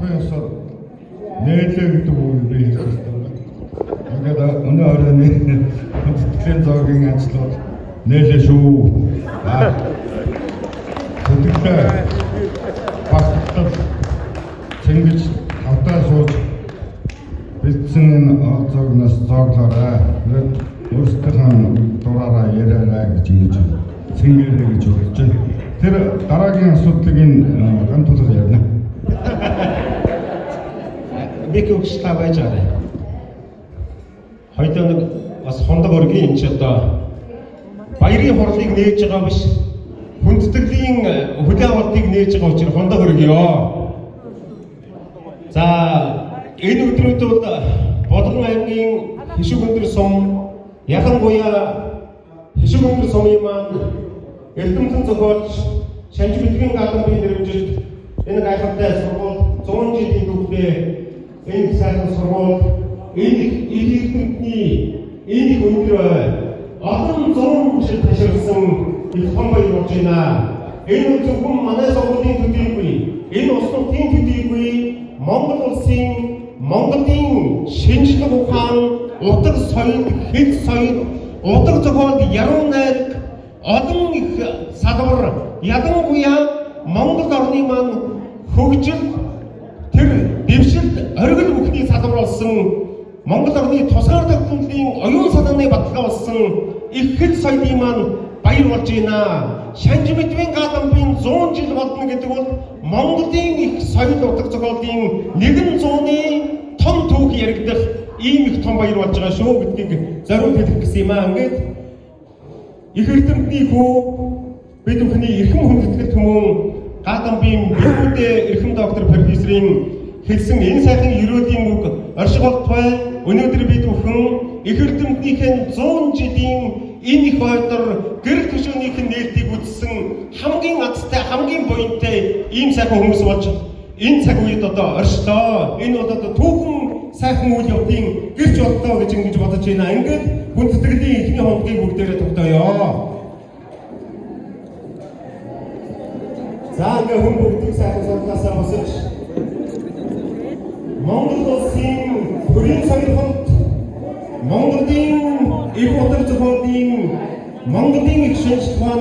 Ахмаас нээлээ гэдэг үгийг би хэлэх хэрэгтэй. Ингээд өнөө оройны хөтөлбөрийн зоогийн ажлууд нээлээ шүү. Хөтөлбөр багтал цэнгэж тавтаа сууж бэлдсэн энэ зоогноос зооглоорой. Өөрсдийнхөө дураараа яриарай гэж ингэж цэнгээрэй гэж урьж байна. Тэр дараагийн асуудлыг энэ ган тулгаар ярина. Бик өгчтэй байж байгаа. Хоёроо нэг бас хондог өргийн энэ ч одоо баярын хорлыг нээж байгаа биш. Хүндэтгэлийн хөдөө авалтыг нээж байгаа учраас хондог өргөё. За энэ өдрүүд бол Бодлон аймгийн Хишиг өндөр сум ялангуяа Хишиг өндөр сумын маань Эрдэмтэн зохиолч Шанж Мэдрийн гадамбын нэрвжилт энэ гайхалтай сургууль 100 жилийн түүхтэй энэ сайхан сургууль энэ эрдэмтний энэ өндөр олон 100 жил таширсан их том баяр болж байна. Энэ зөвхөн манай сургуулийн төдийгүй энэ улс нутгийн төдийгүй Монгол Монголын шинжлэх ухаан, утга соёл, хэд соёл, утга зохиол, яруу найраг олон их салбар ялангуяа Монгол орны маань хөгжил тэр дэвшилт оргил бүхний салбар болсон Монгол орны тусгаар тогтнолын оюун санааны баталгаа болсон их хэд соёлын маань баяр болж байна. Шанж Мэдрийн гадамбын 100 жил болно гэдэг бол Монголын их соёл утга зохиолын 100-ны том түүх яригдах ийм их том баяр болж байгаа шүү гэдгийг зориуд хэлэх гэсэн юм аа. Ингээд их эрдэмтний хүү бид бүхний эрхэм хүндэтгэл түмэн гадамбын бэлгүүдээ эрхэм доктор профессорын хэлсэн энэ сайхан ерөөдийн үг оршихолтой өнөөдөр бид бүхэн их эрдэмтнийхэн 100 жилийн энэ их ойдор гэрэл төшөөнийхэн нээлтийг үзсэн хамгийн азтай хамгийн буянтай ийм сайхан хүмүүс болж энэ цаг үед одоо оршлоо. Энэ бол одоо түүхэн сайхан үйл явдлын гэрч боллоо гэж ингэж бодож байна. Ингээд хүндэтгэлийн эхний хоногийн бүгдээрээ тогтооё. За ингээ хүн бүгдийг сайхан сургуулиасаа босож Монгол улсын төрийн соёлд Монголын их утга зохиолын Монголын их шинжлэх ухааны